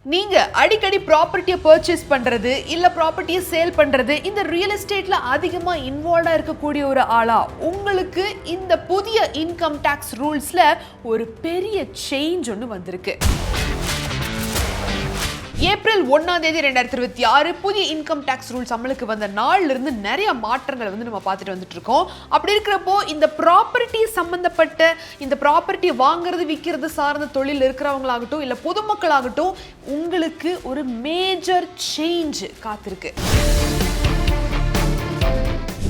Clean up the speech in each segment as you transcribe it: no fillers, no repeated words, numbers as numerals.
நீங்க அடிக்கடி ப்ராப்பர்ட்டியை பர்ச்சேஸ் பண்றது இல்ல ப்ராப்பர்ட்டியை சேல் பண்றது இந்த ரியல் எஸ்டேட்ல அதிகமா இன்வால்வ்டா இருக்கக்கூடிய ஒரு ஆளா உங்களுக்கு இந்த புதிய இன்கம் டாக்ஸ் ரூல்ஸ்ல ஒரு பெரிய சேஞ்ச் ஒன்று வந்திருக்கு. ஏப்ரல் 1/2026 புதிய இன்கம் டாக்ஸ் ரூல்ஸ் அமலுக்கு வந்த நாள்ல இருந்து நிறைய மாற்றங்களை நம்ம பார்த்துட்டு வந்துட்டு இருக்கோம். அப்படி இருக்கிறப்போ இந்த ப்ராப்பர்ட்டி சம்பந்தப்பட்ட இந்த ப்ராப்பர்ட்டி வாங்குறது விற்கிறது சார்ந்த தொழில் இருக்கிறவங்களாகட்டும் இல்ல பொதுமக்களாகட்டும் உங்களுக்கு ஒரு மேஜர் சேஞ்ச் காத்திருக்கு.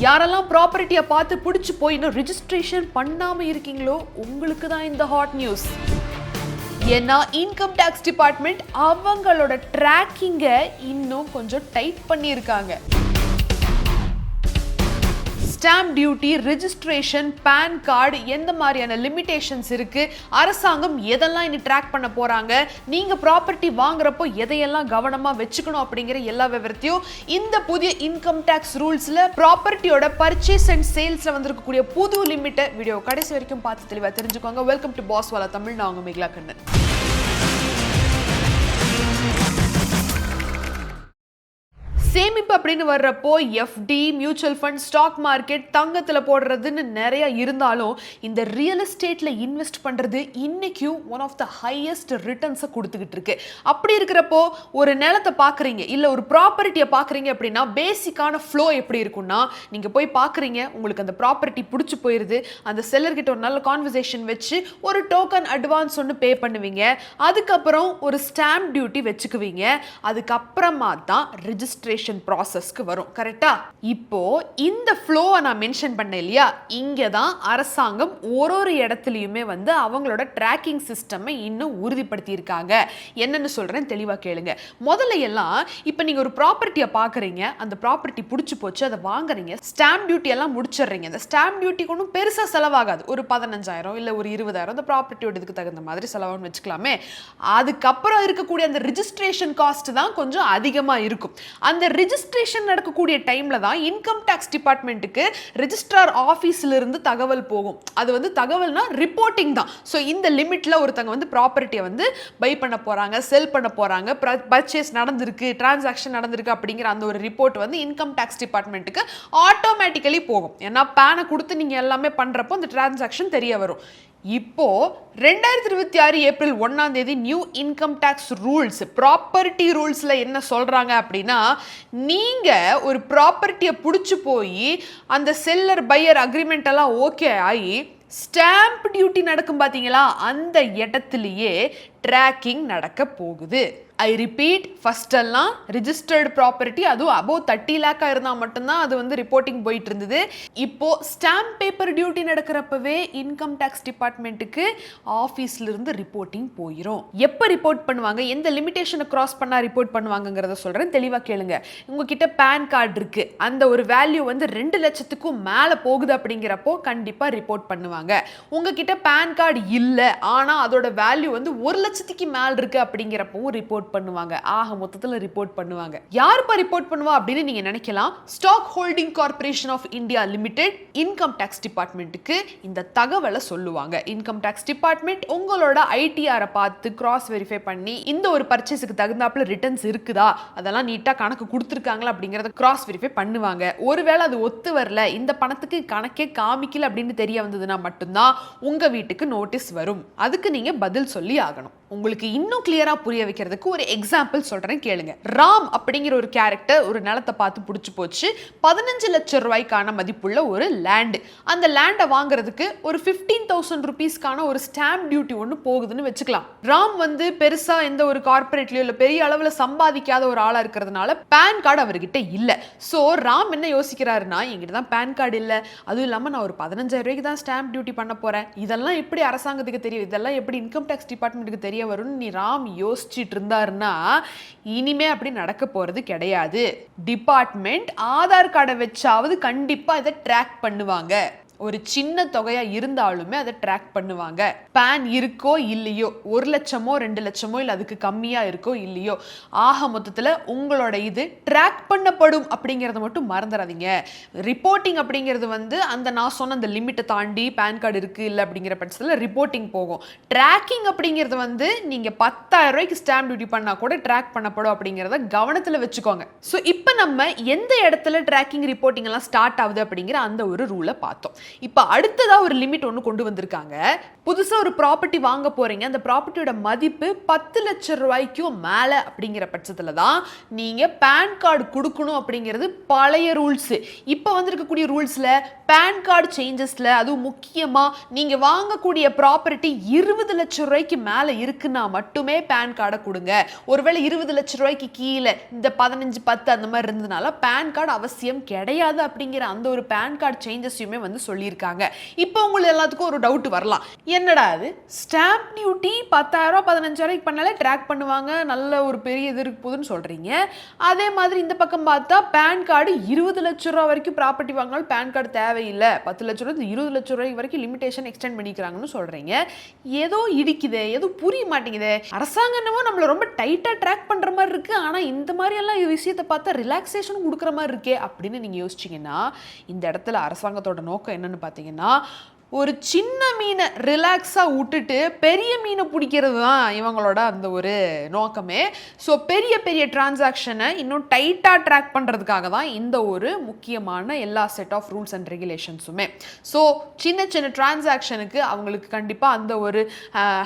யாரெல்லாம் ப்ராப்பர்ட்டியை பார்த்து பிடிச்சி போய் இன்னும் ரெஜிஸ்ட்ரேஷன் பண்ணாம இருக்கீங்களோ உங்களுக்கு தான் இந்த ஹாட் நியூஸ். ஏன்னா இன்கம் டாக்ஸ் டிபார்ட்மெண்ட் அவங்களோட ட்ராக்கிங்கை இன்னும் கொஞ்சம் டைட் பண்ணியிருக்காங்க. Stamp duty, registration, pan card எந்த மாதிரியான லிமிடேஷன்ஸ் இருக்கு, அரசாங்கம் எதெல்லாம் இனி ட்ராக் பண்ண போறாங்க, நீங்க ப்ராப்பர்ட்டி வாங்குறப்போ எதையெல்லாம் கவனமா வச்சுக்கணும் அப்படிங்கிற எல்லா விவரத்தையும் இந்த புதிய இன்கம் டாக்ஸ் ரூல்ஸ்ல ப்ராப்பர்ட்டியோட பர்ச்சேஸ் அண்ட் சேல்ஸ்ல வந்திருக்கக்கூடிய புது லிமிட்டை வீடியோ கடைசி வரைக்கும் பார்த்து தெளிவா தெரிஞ்சுக்கோங்க. Welcome to boss Wala Tamil. நான் உங்க மேகலா கண்ணன். சேமிப்பு அப்படின்னு வர்றப்போ FD, mutual fund, stock market, தங்கத்தில் போடுறதுன்னு நிறைய இருந்தாலும் இந்த ரியல் எஸ்டேட்ல இன்வெஸ்ட் பண்றது இன்னைக்கும் ஒன் ஆஃப் த ஹையஸ்ட் ரிட்டர்ன்ஸை கொடுத்துக்கிட்டு இருக்கு. அப்படி இருக்கிறப்போ ஒரு நிலத்தை பார்க்குறீங்க இல்லை ஒரு ப்ராப்பர்ட்டியை பார்க்குறீங்க அப்படின்னா பேசிக்கான ஃப்ளோ எப்படி இருக்குன்னா, நீங்கள் போய் பார்க்குறீங்க, உங்களுக்கு அந்த ப்ராப்பர்ட்டி பிடிச்சி போயிடுது, அந்த செல்லர்கிட்ட ஒரு நல்ல கான்வர்சேஷன் வச்சு ஒரு டோக்கன் அட்வான்ஸ் ஒன்று பே பண்ணுவீங்க, அதுக்கப்புறம் ஒரு ஸ்டாம்ப் டியூட்டி வச்சுக்குவீங்க, அதுக்கப்புறமா தான் ரெஜிஸ்ட்ரேஷன் ப்ராசஸ்க்கு வரும். கரெக்டா? இப்போ இந்த ஃப்ளோவை நான் மென்ஷன் பண்ணேன் இல்லையா, இங்க தான் அரசாங்கம் ஒரு இடத்துலயுமே அவங்களோட ட்ராக்கிங் சிஸ்டமை இன்னும் உறுதிப்படுத்தி இருக்காங்க. என்னன்னு சொல்றேன், தெளிவா கேளுங்க. முதல்ல எல்லாம் இப்போ நீங்க ஒரு ப்ராப்பர்ட்டியை பார்க்குறீங்க, அந்த ப்ராப்பர்ட்டி பிடிச்சி போச்சு, அதை வாங்குறீங்க, ஸ்டாம்ப் டியூட்டி எல்லாம் முடிச்சிடுறீங்க. அந்த ஸ்டாம்ப் டியூட்டிக்கு ஒன்றும் பெருசா செலவாகாது, ஒரு 15,000 இல்லை ஒரு 20,000 அந்த ப்ராப்பர்ட்டியோட இதுக்கு தகுந்த மாதிரி செலவாகும்னு வச்சுக்கலாமே. அதுக்கப்புறம் இருக்கக்கூடிய அந்த ரிஜிஸ்ட்ரேஷன் காஸ்ட் தான் கொஞ்சம் அதிகமா இருக்கும். அந்த ரெஜிஸ்ட்ரேஷன் நடக்கக்கூடிய டைம்ல தான் இன்கம் டாக்ஸ் டிபார்ட்மெண்ட்டுக்கு ரெஜிஸ்ட்ரார் ஆஃபீஸ்ல இருந்து தகவல் போகும். அது தகவல்னா ரிப்போர்ட்டிங் தான். ஸோ இந்த லிமிட்ல ஒருத்தங்க ப்ராப்பர்ட்டியை பை பண்ண போறாங்க, செல் பண்ண போறாங்க, பர்ச்சேஸ் நடந்திருக்கு, டிரான்சாக்ஷன் நடந்திருக்கு அப்படிங்கிற அந்த ஒரு ரிப்போர்ட் இன்கம் டாக்ஸ் டிபார்ட்மெண்ட்டுக்கு ஆட்டோமேட்டிக்கலி போகும். ஏன்னா பேனை கொடுத்து நீங்க எல்லாமே பண்றப்போ அந்த டிரான்சாக்ஷன் தெரிய வரும். இப்போ 2026 April 1 new income tax rules, property ரூல்ஸ்ல என்ன சொல்றாங்க அப்படின்னா, நீங்க ஒரு ப்ராப்பர்ட்டியை பிடிச்சி போய் அந்த செல்லர் பையர் அக்ரிமெண்ட் எல்லாம் ஓகே ஆகி ஸ்டாம்ப் டியூட்டி நடக்கும் பாத்தீங்களா, அந்த இடத்துலயே ட்ராக்கிங் நடக்க போகுது. ஐ ரிப்பீட், ஃபர்ஸ்ட் எல்லாம் ரிஜிஸ்டர்டு ப்ராப்பர்ட்டி அதுவும் அபோவ் 30 லேக்கா இருந்தால் மட்டும்தான் அது ரிப்போர்ட்டிங் போயிட்டு இருந்தது. இப்போ ஸ்டாம்ப் பேப்பர் டியூட்டி நடக்கிறப்பவே இன்கம் டாக்ஸ் டிபார்ட்மெண்ட்டுக்கு ஆஃபீஸ்ல இருந்து ரிப்போர்ட்டிங் போயிடும். எப்போ ரிப்போர்ட் பண்ணுவாங்க, எந்த லிமிடேஷனை கிராஸ் பண்ணா ரிப்போர்ட் பண்ணுவாங்கிறத சொல்றேன், தெளிவாக கேளுங்க. உங்ககிட்ட பேன் கார்டு இருக்கு, அந்த ஒரு வேல்யூ 2 லட்சத்துக்கும் மேலே போகுது அப்படிங்கிறப்போ கண்டிப்பாக ரிப்போர்ட் பண்ணுவாங்க. உங்ககிட்ட பேன் கார்டு இல்லை ஆனால் அதோட வேல்யூ 1 லட்சத்துக்கு மேல் இருக்கு அப்படிங்கிறப்போ ரிப்போர்ட் பண்ணுவாங்க. ஆக மொத்தத்துல ரிப்போர்ட் பண்ணுவாங்க. யாருப்பா ரிப்போர்ட் பண்ணுவா அப்படின்னு நீங்க நினைக்கலாம். Stock holding corporation of India limited income tax டிபார்ட்மெண்ட்டுக்கு இந்த தகவலை சொல்லுவாங்க. இன்கம் டாக்ஸ் டிபார்ட்மெண்ட் உங்களோட ஐடிஆரை பார்த்து கிராஸ் வெரிஃபை பண்ணி இந்த ஒரு பர்ச்சேஸுக்கு தகுந்தாப்புல ரிட்டர்ன்ஸ் இருக்குதா, அதெல்லாம் நீட்டா கணக்கு கொடுத்துருக்காங்களா அப்படிங்கறத கிராஸ் வெரிஃபை பண்ணுவாங்க. ஒருவேளை அது ஒத்து வரல, இந்த பணத்துக்கு கணக்கே காமிக்கல அப்படின்னு தெரிய வந்ததுன்னா மட்டும்தான் உங்க வீட்டுக்கு நோட்டீஸ் வரும். அதுக்கு நீங்க பதில் சொல்லி ஆகணும். உங்களுக்கு இன்னும் கிளியரா புரிய வைக்கிறதுக்கு ஒரு எக்ஸாம்பிள் சொல்றேன், கேளுங்க. ராம் அப்படிங்கிற ஒரு கேரக்டர் ஒரு நிலத்தை பார்த்து பிடிச்சி போச்சு, 15 லட்சம் ரூபாய்க்கான மதிப்புள்ள ஒரு லேண்ட். அந்த லேண்டை வாங்குறதுக்கு ஒரு 15,000 ருபீஸ்க்கான ஒரு ஸ்டாம்ப் டியூட்டி ஒன்று போகுதுன்னு வச்சுக்கலாம். ராம் பெருசா எந்த ஒரு கார்பரேட்லயோ இல்லை பெரிய அளவில் சம்பாதிக்காத ஒரு ஆளா இருக்கிறதுனால பேன் கார்டு அவர்கிட்ட இல்லை. ஸோ ராம் என்ன யோசிக்கிறாருன்னா, என்கிட்ட தான் பேன் கார்டு இல்லை, அதுவும் இல்லாமல் நான் ஒரு 15,000 ரூபாய்க்கு தான் ஸ்டாம்ப் டியூட்டி பண்ண போறேன், இதெல்லாம் எப்படி அரசாங்கத்துக்கு தெரியும், இதெல்லாம் எப்படி இன்கம் டாக்ஸ் டிபார்ட்மெண்ட்டுக்கு தெரிய வரும்னு நீ ராம் யோசிச்சுட்டு இருந்தாருன்னா இனிமே அப்படி நடக்க போறது கிடையாது. டிபார்ட்மெண்ட் ஆதார் கார்டை வச்சாவது கண்டிப்பா இதை ட்ராக் பண்ணுவாங்க. ஒரு சின்ன தொகையா இருந்தாலுமே அதை ட்ராக் பண்ணுவாங்க. பேன் இருக்கோ இல்லையோ, 1 லட்சமோ 2 லட்சமோ இல்லை அதுக்கு கம்மியா இருக்கோ இல்லையோ, ஆக மொத்தத்தில் உங்களோட இது ட்ராக் பண்ணப்படும் அப்படிங்கிறத மட்டும் மறந்துடாதீங்க. ரிப்போர்ட்டிங் அப்படிங்கிறது வந்து அந்த நான் சொன்ன அந்த லிமிட்டை தாண்டி பேன் கார்டு இருக்கு இல்லை அப்படிங்கிற பட்சத்தில் ரிப்போர்ட்டிங் போகும். ட்ராக்கிங் அப்படிங்கிறது வந்து நீங்க 10,000 ரூபாய்க்கு ஸ்டாம்ப் டியூட்டி பண்ணா கூட ட்ராக் பண்ணப்படும் அப்படிங்கிறத கவனத்தில் வச்சுக்கோங்க. ஸோ இப்போ நம்ம எந்த இடத்துல ட்ராக்கிங் ரிப்போர்ட்டிங் எல்லாம் ஸ்டார்ட் ஆகுது அப்படிங்கிற அந்த ஒரு ரூலை பார்த்தோம். இப்போ அடுத்ததா ஒரு லிமிட் ஒன்று கொண்டு வந்திருக்காங்க. புதுசா ஒரு ப்ராப்பர்ட்டி வாங்க போறீங்க, அந்த ப்ராப்பர்ட்டியோட மதிப்பு 10 லட்சம் ரூபாய்க்கும் மேல அப்படிங்கிற பட்சத்துல தான் நீங்க பேன் கார்டு கொடுக்கணும் அப்படிங்கிறது பழைய ரூல்ஸ். இப்போ வந்திருக்கக்கூடிய ரூல்ஸ்ல பேன் கார்டு சேஞ்சஸ்ல அதுவும் முக்கியமா நீங்க வாங்கக்கூடிய ப்ராப்பர்ட்டி 20 லட்சம் ரூபாய்க்கு மேல இருக்குன்னா மட்டுமே பேன் கார்டை கொடுங்க. ஒருவேளை 20 லட்சம் ரூபாய்க்கு கீழே இந்த 15, 10 அந்த மாதிரி இருந்ததுனால பேன் கார்டு அவசியம் கிடையாது அப்படிங்கிற அந்த ஒரு பேன் கார்டு சேஞ்சஸையுமே வந்து சொல்லியிருக்காங்க. இப்போ உங்களுக்கு எல்லாத்துக்கும் ஒரு டவுட் வரலாம், என்னடா அது ஸ்டாம்ப் டியூட்டி 10,000 15,000 பண்ணாலே ட்ராக் பண்ணுவாங்க, நல்ல ஒரு பெரிய இது இருக்கு போதுன்னு சொல்றீங்க. அதே மாதிரி இந்த பக்கம் பார்த்தா பேன் கார்டு 20 லட்சம் ரூபாய் வரைக்கும் ப்ராப்பர்ட்டி வாங்கினாலும் பேன் கார்டு தேவையில்லை, 10 லட்சம் ரூபாய் 20 லட்சம் ரூபாய் வரைக்கும் லிமிடேஷன் எக்ஸ்டெண்ட் பண்ணிக்கிறாங்கன்னு சொல்றீங்க. ஏதோ இடிக்குதே, ஏதோ புரிய மாட்டேங்குதே. அரசாங்கம் என்னமோ நம்மள ரொம்ப டைட்டா ட்ராக் பண்ற மாதிரி இருக்கு, ஆனா இந்த மாதிரி எல்லாம் விஷயத்தை பார்த்தா ரிலாக்ஸேஷன் கொடுக்குற மாதிரி இருக்கே அப்படின்னு நீங்க யோசிச்சீங்கன்னா, இந்த இடத்துல அரசாங்கத்தோட நோக்கம் என்னன்னு பார்த்தீங்கன்னா, ஒரு சின்ன மீனை ரிலாக்ஸாக விட்டுட்டு பெரிய மீனை பிடிக்கிறது தான் இவங்களோட அந்த ஒரு நோக்கமே. ஸோ பெரிய பெரிய டிரான்சாக்ஷனை இன்னும் டைட்டாக ட்ராக் பண்ணுறதுக்காக தான் இந்த ஒரு முக்கியமான எல்லா செட் ஆஃப் ரூல்ஸ் அண்ட் ரெகுலேஷன்ஸுமே. ஸோ சின்ன சின்ன டிரான்சாக்ஷனுக்கு அவங்களுக்கு கண்டிப்பாக அந்த ஒரு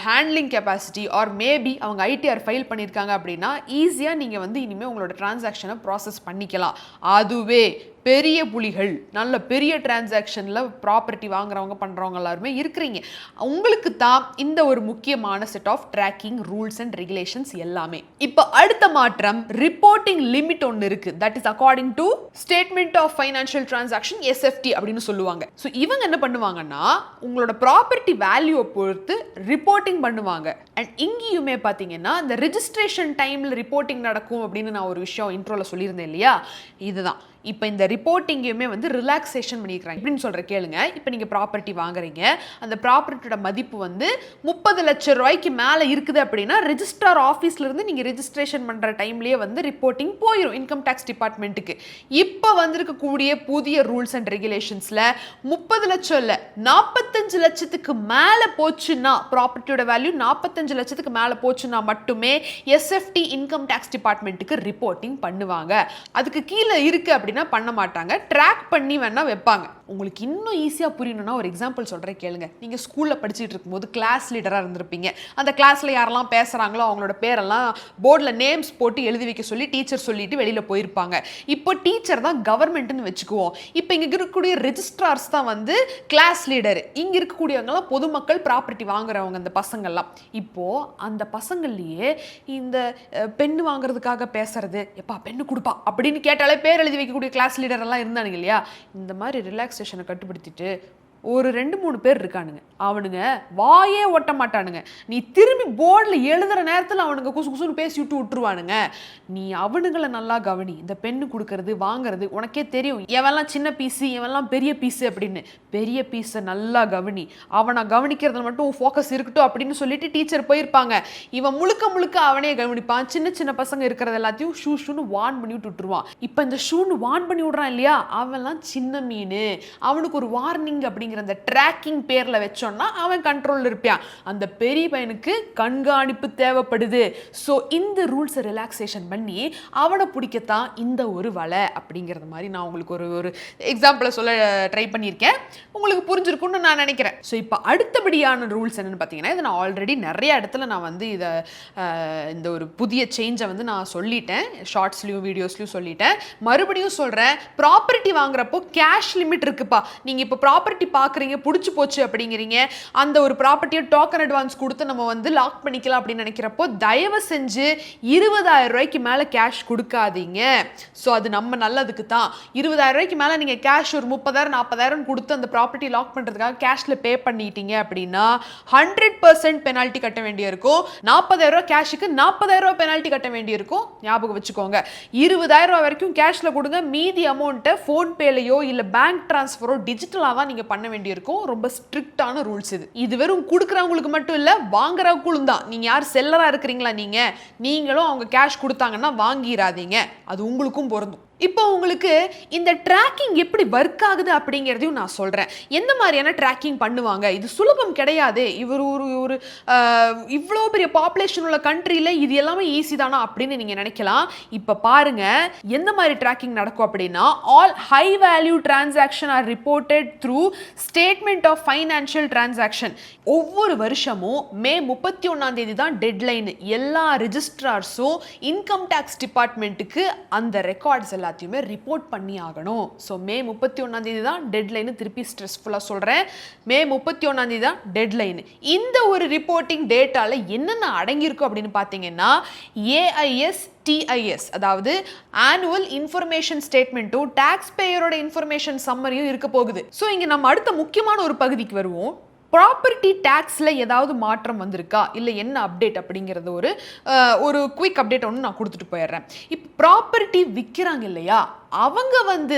ஹேண்ட்லிங் கெப்பாசிட்டி ஆர் மேபி அவங்க ஐடிஆர் ஃபைல் பண்ணியிருக்காங்க அப்படின்னா ஈஸியாக நீங்கள் வந்து இனிமேல் உங்களோட டிரான்சாக்ஷனை ப்ராசஸ் பண்ணிக்கலாம். அதுவே பெரிய புலிகள், நல்ல பெரிய டிரான்சாக்ஷனில் ப்ராப்பர்ட்டி வாங்குறவங்க பண்ணுறவங்க எல்லாருமே இருக்கிறீங்க, உங்களுக்கு தான் இந்த ஒரு முக்கியமான set of tracking rules and regulations எல்லாமே. இப்போ அடுத்த மாற்றம், ரிப்போர்ட்டிங் லிமிட் ஒன்று இருக்கு. That is according to statement of financial transaction, SFT அப்படின்னு சொல்லுவாங்க. ஸோ இவங்க என்ன பண்ணுவாங்கன்னா, உங்களோட ப்ராப்பர்ட்டி வேல்யூவை பொறுத்து ரிப்போர்ட்டிங் பண்ணுவாங்க. அண்ட் இங்கேயுமே பார்த்தீங்கன்னா இந்த ரெஜிஸ்ட்ரேஷன் டைமில் ரிப்போர்ட்டிங் நடக்கும் அப்படின்னு நான் ஒரு விஷயம் இன்ட்ரோல சொல்லியிருந்தேன் இல்லையா, இதுதான். இப்போ இந்த ரிப்போர்ட்டிங்கையுமே வந்து ரிலாக்ஸேஷன் பண்ணியிருக்காங்க. எப்படின்னு சொல்கிற கேளுங்க. இப்போ நீங்கள் ப்ராப்பர்ட்டி வாங்குறீங்க, அந்த ப்ராப்பர்ட்டியோட மதிப்பு வந்து 30 லட்சம் ரூபாய்க்கு மேலே இருக்குது அப்படின்னா ரெஜிஸ்ட்ரார் ஆஃபீஸ்லேருந்து நீங்கள் ரெஜிஸ்ட்ரேஷன் பண்ணுற டைம்லேயே வந்து ரிப்போர்ட்டிங் போயிடும் இன்கம் டேக்ஸ் டிபார்ட்மெண்ட்டுக்கு. இப்போ வந்திருக்கக்கூடிய புதிய ரூல்ஸ் அண்ட் ரெகுலேஷன்ஸில் 30 லட்சம் இல்லை 45 லட்சத்துக்கு மேலே போச்சுன்னா, ப்ராப்பர்ட்டியோட வேல்யூ 45 லட்சத்துக்கு மேலே போச்சுன்னா மட்டுமே SFT இன்கம் டேக்ஸ் டிபார்ட்மெண்ட்டுக்கு ரிப்போர்ட்டிங் பண்ணுவாங்க. அதுக்கு கீழே இருக்குது அப்படின்னா பண்ண மாட்டாங்க, ட்ராக் பண்ணி வேணா வைப்பாங்க. உங்களுக்கு இன்னும் ஈஸியாக புரியணும்னா ஒரு எக்ஸாம்பிள் சொல்கிறேன் கேளுங்க. நீங்கள் ஸ்கூலில் படிச்சுட்டு இருக்கும்போது கிளாஸ் லீடராக இருந்திருப்பீங்க. அந்த கிளாஸில் யாரெல்லாம் பேசுகிறாங்களோ அவங்களோட பேரெல்லாம் போர்டில் நேம்ஸ் போட்டு எழுதி வைக்க சொல்லி டீச்சர் சொல்லிட்டு வெளியில் போயிருப்பாங்க. இப்போ டீச்சர் தான் கவர்மெண்ட்னு வச்சுக்குவோம். இப்போ இங்கே இருக்கக்கூடிய ரெஜிஸ்ட்ரார்ஸ் தான் வந்து கிளாஸ் லீடர். இங்கே இருக்கக்கூடியவங்கலாம் பொதுமக்கள், ப்ராப்பர்ட்டி வாங்குறவங்க, அந்த பசங்கள்லாம். இப்போது அந்த பசங்கள்லேயே இந்த பெண்ணு வாங்குறதுக்காக பேசுறது, எப்பா பெண்ணு கொடுப்பா அப்படின்னு கேட்டாலே பேர் எழுதி வைக்கக்கூடிய கிளாஸ் லீடர் எல்லாம் இருந்தானுங்க இல்லையா, இந்த மாதிரி ரிலாக்ஸேஷனை கட்டுப்படுத்திட்டு ஒரு 2-3 பேர் இருக்கானுங்க, அவனுங்க வாயே ஓட்ட மாட்டானுங்க. நீ திரும்பி போர்டில் எழுதுற நேரத்தில் அவனுங்க குசு குசுன்னு பேசி விட்டுருவானுங்க. நீ அவனுங்களை நல்லா கவனி. இந்த பெண்ணு கொடுக்கறது வாங்குறது உனக்கே தெரியும், எவெல்லாம் சின்ன பீஸு எவெல்லாம் பெரிய பீஸு அப்படின்னு. பெரிய பீஸை நல்லா கவனி, அவனை கவனிக்கிறதுல மட்டும் ஃபோக்கஸ் இருக்கட்டும் அப்படின்னு சொல்லிட்டு டீச்சர் போயிருப்பாங்க. இவன் முழுக்க முழுக்க அவனே கவனிப்பான். சின்ன சின்ன பசங்க இருக்கிறது எல்லாத்தையும் ஷூன்னு வான் பண்ணி விட்டுருவான். இப்போ இந்த ஷூன்னு வான் பண்ணி விடுறான் இல்லையா, அவன்லாம் சின்ன மீன். அவனுக்கு ஒரு வார்னிங் அப்படிங்கிற அந்த ட்ராக்கிங் பேர்ல வச்சோம்னா அவன் கண்ட்ரோல்ல இருப்பான். அந்த பெரிய பையனுக்கு கண்காணிப்பு தேவைப்படுது. ஸோ இந்த ரூல்ஸை ரிலாக்ஸேஷன் பண்ணி அவனை பிடிக்கத்தான் இந்த ஒரு வலை அப்படிங்கிறது மாதிரி நான் உங்களுக்கு ஒரு எக்ஸாம்பிளை சொல்ல ட்ரை பண்ணியிருக்கேன். உங்களுக்கு புரிஞ்சிருக்கும்னு நான் நினைக்கிறேன். ஸோ இப்போ அடுத்தபடியான ரூல்ஸ் என்னன்னு பார்த்தீங்கன்னா, இதை நான் ஆல்ரெடி நிறைய இடத்துல நான் வந்து இதை இந்த ஒரு புதிய சேஞ்சை வந்து நான் சொல்லிட்டேன், ஷார்ட்ஸ்லையும் வீடியோஸ்லையும் சொல்லிட்டேன். மறுபடியும் சொல்கிறேன், ப்ராப்பர்ட்டி வாங்குறப்போ கேஷ் லிமிட் இருக்குப்பா. நீங்கள் இப்போ ப்ராப்பர்ட்டி பார்க்குறீங்க, பிடிச்சி போச்சு அப்படிங்கிறீங்க, அந்த ஒரு ப்ராப்பர்ட்டியை டோக்கன் அட்வான்ஸ் கொடுத்து நம்ம வந்து லாக் பண்ணிக்கலாம் அப்படின்னு நினைக்கிறப்போ தயவு செஞ்சு 20,000 ரூபாய்க்கு மேலே கேஷ் கொடுக்காதீங்க. ஸோ அது நம்ம நல்லதுக்கு தான். 20,000 ரூபாய்க்கு மேலே நீங்கள் கேஷ் ஒரு 30,000 40,000 கொடுத்து அந்த ப்ராப்பர்ட்டி லாக் பண்ணுறதுக்காக கேஷில் பே பண்ணிட்டீங்க அப்படின்னா 100% பெனால்ட்டி கட்ட வேண்டியிருக்கும். 40,000 ரூபா கேஷுக்கு 40,000 ரூபா பெனால்ட்டி கட்ட வேண்டியிருக்கும். ஞாபகம் வச்சுக்கோங்க. 20,000 ரூபா வரைக்கும் கேஷில் கொடுங்க, மீதி அமௌண்ட்டை ஃபோன்பேலையோ இல்லை பேங்க் டிரான்ஸ்ஃபரோ டிஜிட்டலாக தான் நீங்கள் பண்ண வேண்டியிருக்கும். ரொம்ப ஸ்ட்ரிக்டான ரூல்ஸ் இது வெறும் கொடுக்குறவங்களுக்கு மட்டும் இல்லை, வாங்குறவங்களும் தான். நீங்கள் யார் செல்லராக இருக்கிறீங்களா, நீங்களும் அவங்க கேஷ் கொடுத்தாங்கன்னா வாங்கிடாதீங்க, அது உங்களுக்கும் பொருந்தும். இப்போ உங்களுக்கு இந்த ட்ராக்கிங் எப்படி ஒர்க் ஆகுது அப்படிங்கிறதையும் நான் சொல்கிறேன். எந்த மாதிரியான ட்ராக்கிங் பண்ணுவாங்க, இது சுலபம் கிடையாது. இவர் ஒரு இவ்வளோ பெரிய பாப்புலேஷன் உள்ள கண்ட்ரியில் இது எல்லாமே ஈஸி தானா அப்படின்னு நீங்கள் நினைக்கலாம். இப்போ பாருங்க எந்த மாதிரி ட்ராக்கிங் நடக்கும் அப்படின்னா, all high value transaction are reported through statement of financial transaction. ஒவ்வொரு வருஷமும் மே 31 தான் டெட்லைன். எல்லா ரிஜிஸ்ட்ரார்ஸும் இன்கம் டேக்ஸ் டிபார்ட்மெண்ட்டுக்கு அந்த ரெக்கார்ட்ஸ் எல்லாத்தையுமே ரிப்போர்ட் பண்ணி ஆகணும். ஸோ மே 31 தான் டெட்லைன். திருப்பி ஸ்ட்ரெஸ்ஃபுல்லாக சொல்கிறேன், மே 31 தான் டெட்லைன். இந்த ஒரு ரிப்போர்ட்டிங் டேட்டால என்னென்ன அடங்கியிருக்கும் அப்படின்னு பார்த்தீங்கன்னா, AIS TIS, அதாவது ஆனுவல் இன்ஃபர்மேஷன் ஸ்டேட்மெண்ட்டும் டாக்ஸ் பேயரோட இன்ஃபர்மேஷன் சம்மரியும் இருக்க போகுது. ஸோ இங்கே நம்ம அடுத்த முக்கியமான ஒரு பகுதிக்கு வருவோம். ப்ராப்பர்ட்டி டேக்ஸில் ஏதாவது மாற்றம் வந்திருக்கா, இல்லை என்ன அப்டேட் அப்படிங்கிறது ஒரு குயிக் அப்டேட் ஒன்று நான் கொடுத்துட்டு போயிடுறேன். இப்போ ப்ராப்பர்ட்டி விற்கிறாங்க இல்லையா, அவங்க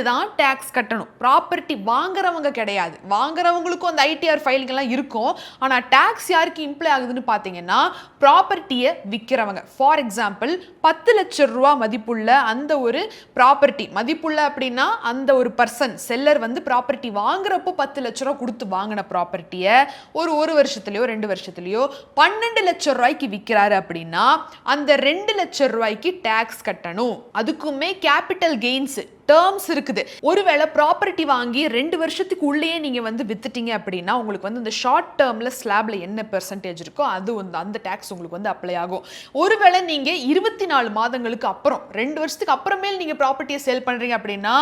தான் டேக்ஸ் கட்டணும். ப்ராப்பர்ட்டி வாங்குறவங்க கிடையாது. வாங்குறவங்களுக்கும் அந்த ITR ஃபைலிங்கெல்லாம் இருக்கும். ஆனால் டேக்ஸ் யாருக்கு இம்ப்ளை ஆகுதுன்னு பார்த்தீங்கன்னா, ப்ராப்பர்ட்டியை விற்கிறவங்க. ஃபார் எக்ஸாம்பிள் 10 லட்சம் ரூபா மதிப்புள்ள அந்த ஒரு ப்ராப்பர்ட்டி, மதிப்புள்ள அப்படின்னா அந்த ஒரு பர்சன் செல்லர் ப்ராப்பர்ட்டி வாங்குறப்போ 10 லட்ச ரூபா கொடுத்து வாங்கின ப்ராப்பர்ட்டியை ஒரு வருஷத்துலையோ 2 வருஷத்துலையோ 12 லட்சம் ரூபாய்க்கு விற்கிறாரு அப்படின்னா அந்த 2 லட்சம் ரூபாய்க்கு டேக்ஸ் கட்டணும். அதுக்குமே கேபிட்டல் கெயின்ஸ் டேர்ம்ஸ் இருக்குது. ஒருவேளை ப்ராப்பர்ட்டி வாங்கி 2 வருஷத்துக்கு உள்ளேயே நீங்க வித்துட்டீங்க அப்படின்னா உங்களுக்கு இந்த ஷார்ட் டேர்ம்ல ஸ்லாப்ல என்ன பெர்சன்டேஜ் இருக்கோ அது அந்த டாக்ஸ் உங்களுக்கு அப்ளை ஆகும். ஒருவேளை நீங்க 24 மாதங்களுக்கு அப்புறம் 2 வருஷத்துக்கு அப்புறமேல் நீங்க ப்ராப்பர்ட்டியை சேல் பண்றீங்க அப்படின்னா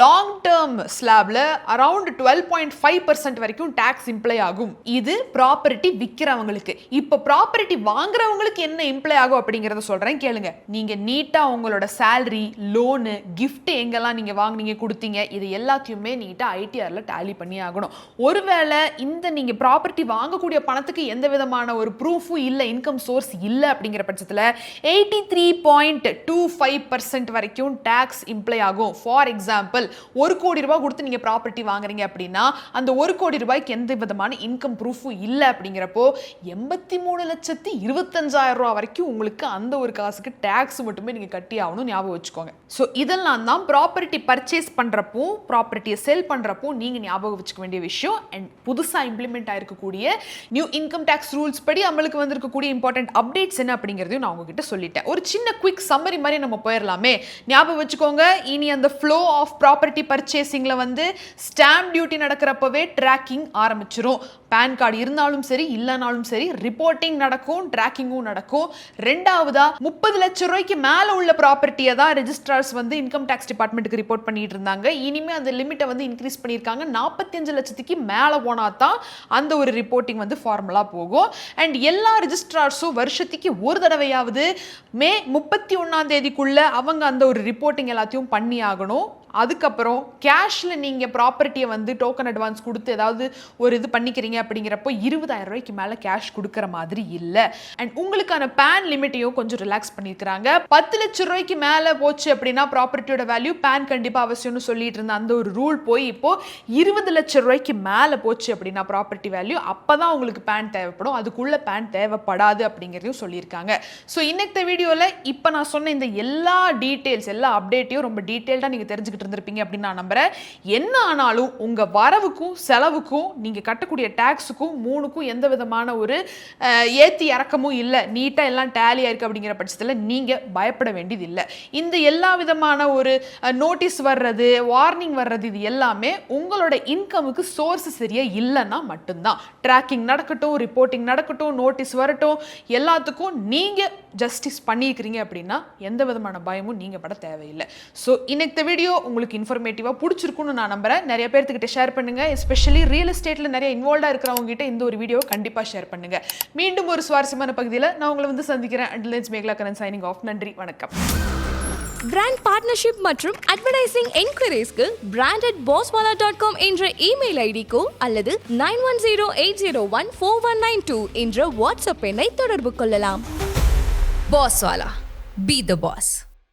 லாங் டேர்ம் ஸ்லாப்ல அரௌண்ட் 12.5% வரைக்கும் டாக்ஸ் இம்ப்ளை ஆகும். இது ப்ராப்பர்ட்டி விற்கிறவங்களுக்கு. இப்போ ப்ராப்பர்ட்டி வாங்குறவங்களுக்கு என்ன இம்ப்ளை ஆகும் அப்படிங்கறத சொல்றேன் கேளுங்க. நீங்க நீட்டா உங்களோட சேலரி, லோனு, கிஃப்ட் எங்கெல்லாம் நீங்க வாங்குனீங்க கொடுத்தீங்க, இது எல்லாத்தையுமே நீட்டா ITRல டாலி பண்ணி ஆகணும். ஒருவேளை நீங்க ப்ராப்பர்ட்டி வாங்கக்கூடிய பணத்துக்கு எந்த விதமான ஒரு ப்ரூஃபும் இல்ல, இன்கம் சோர்ஸ் இல்ல அப்படிங்கிற பட்சத்துல 83.25% வரைக்கும் டாக்ஸ் இம்ப்ளை ஆகும். ஃபார் எக்ஸாம்பிள் 1 கோடி ரூபாய் கொடுத்து நீங்க ப்ராப்பர்ட்டி வாங்குறீங்க அப்படின்னா அந்த 1 கோடி ரூபாய்க்கு எந்த விதமான இன்கம் ப்ரூஃபும் இல்ல அப்படிங்கிறப்போ 83,25,000 ரூபாய் வரைக்கும் உங்களுக்கு அந்த ஒரு காசுக்கு டாக்ஸ் மட்டுமே நீங்க கட்டி ஆகணும். ஞாபகம் வச்சுக்கோங்க. ஸோ இதெல்லாம் தான் ப்ராப்பர்ட்டி பர்ச்சேஸ் பண்றப்போ, ப்ராப்பர்ட்டியை சேல் பண்றப்போ நீங்க ஞாபகம் வச்சுக்க வேண்டிய விஷயம். அண்ட் புதுசா இம்ப்ளிமெண்ட் ஆயிருக்கக்கூடிய நியூ இன்கம் டேக்ஸ் ரூல்ஸ் படி அமலுக்கு வந்திருக்கக்கூடிய இம்பார்ட்டன்ட் அப்டேட்ஸ் என்ன அப்படிங்கிறதையும் நான் உங்ககிட்ட சொல்லிட்டேன். ஒரு சின்ன குவிக் சம்மரி மாதிரி நம்ம போயிடலாமே. ஞாபகம் வச்சுக்கோங்க, இனி அந்த ஃப்ளோ ஆஃப் ப்ராப்பர்ட்டி பர்ச்சேசிங்ல ஸ்டாம்ப் டியூட்டி நடக்கிறப்பவே ட்ராக்கிங் ஆரம்பிச்சிரும். பேன் கார்டு இருந்தாலும் சரி இல்லைனாலும் சரி ரிப்போர்ட்டிங் நடக்கும், ட்ராக்கிங்கும் நடக்கும். ரெண்டாவதா 30 லட்சம் ரூபாய்க்கு மேல உள்ள ப்ராப்பர்ட்டியை தான் ரெஜிஸ்ட்ரார்ஸ் இன்கம் டேக்ஸ் டிபார்ட்மெண்ட்டுக்கு ரிப்போர்ட் பண்ணிட்டு இருந்தாங்க. இனிமே அந்த லிமிட்டை இன்க்ரீஸ் பண்ணியிருக்காங்க. 45 லட்சத்துக்கு மேல போனா தான் அந்த ஒரு ரிப்போர்ட்டிங் ஃபார்முலா போகும். அண்ட் எல்லா ரெஜிஸ்ட்ரார்ஸும் வருஷத்துக்கு ஒரு தடவையாவது மே 31 அவங்க அந்த ஒரு ரிப்போர்ட்டிங் எல்லாத்தையும் பண்ணி ஆகணும். அதுக்கப்புறம் கேஷ்ல நீங்க ப்ராப்பர்ட்டியை டோக்கன் அட்வான்ஸ் கொடுத்து ஏதாவது ஒரு இது பண்ணிக்கிறீங்க அப்படிங்கிறப்போ 20,000 ரூபாய்க்கு மேல கேஷ் கொடுக்கிற மாதிரி இல்லை. அண்ட் உங்களுக்கான பேன் லிமிட்டையும் கொஞ்சம் ரிலாக்ஸ் பண்ணியிருக்கிறாங்க. 10 லட்சம் ரூபாய்க்கு மேல போச்சு அப்படின்னா ப்ராப்பர்ட்டியோட வேல்யூ பேன் கண்டிப்பா அவசியம்னு சொல்லிட்டு இருந்த அந்த ஒரு ரூல் போய் இப்போ 20 லட்சம் ரூபாய்க்கு மேல போச்சு அப்படின்னா ப்ராப்பர்ட்டி வேல்யூ, அப்பதான் உங்களுக்கு பேன் தேவைப்படும். அதுக்குள்ள பேன் தேவைப்படாது அப்படிங்கிறதையும் சொல்லியிருக்காங்க. ஸோ இன்னைக்கு வீடியோல இப்போ நான் சொன்ன இந்த எல்லா டீடைல்ஸ், எல்லா அப்டேட்டையும் ரொம்ப டீடைல்டா நீங்க தெரிஞ்சுக்கிட்டு இருந்திருப்பீங்க அப்படின்னு நான் நம்புறேன். என்ன ஆனாலும் உங்க வரவுக்கும் செலவுக்கும் நீங்க கட்டக்கூடிய டாக்ஸுக்கும் 3க்கும் எந்த விதமான ஒரு ஏத்தி இறக்கமும் இல்லை, நீட்டா எல்லாம் டேலி ஆயிருக்கு அப்படிங்கிற பட்சத்தில் நீங்க பயப்பட வேண்டியது இல்லை. இந்த எல்லா விதமான ஒரு நோட்டீஸ் வர்றது, வார்னிங் வர்றது, இது எல்லாமே உங்களோட இன்கமுக்கு சோர்ஸ் சரியா இல்லைன்னா மட்டும்தான். ட்ராக்கிங் நடக்கட்டும், ரிப்போர்ட்டிங் நடக்கட்டும், நோட்டீஸ் வரட்டும், எல்லாத்துக்கும் நீங்க ஜஸ்டிஸ் பண்ணியிருக்கிறீங்க அப்படின்னா எந்த விதமான பயமும் நீங்க பட தேவையில்லை. ஸோ இன்னைக்கு வீடியோ உங்களுக்கு இன்ஃபர்மேட்டிவா பிடிச்சிருக்குன்னு நான் நம்புறேன். நிறைய பேர்த்துக்கிட்ட ஷேர் பண்ணுங்க. எஸ்பெஷலி ரியல் எஸ்டேட்ல நிறைய இன்வால்வ்டா இருக்கிறவங்க கிட்ட இந்த ஒரு வீடியோ கண்டிப்பா ஷேர் பண்ணுங்க. மீண்டும் ஒரு சுவாரஸ்யமான பகுதியில் நான் உங்களை சந்திக்கிறேன். Until then, Megala Karan signing off. நன்றி, வணக்கம். பிராண்ட் பார்ட்னர்ஷிப் மற்றும் அட்வர்டைசிங் என்குயரிஸ்க்கு brand@bosswala.com என்ற இமெயில் ஐடிக்கோ அல்லது 9108014192 என்ற வாட்ஸ்அப் எண்ணை தொடர்பு கொள்ளலாம். Bosswala, be the boss.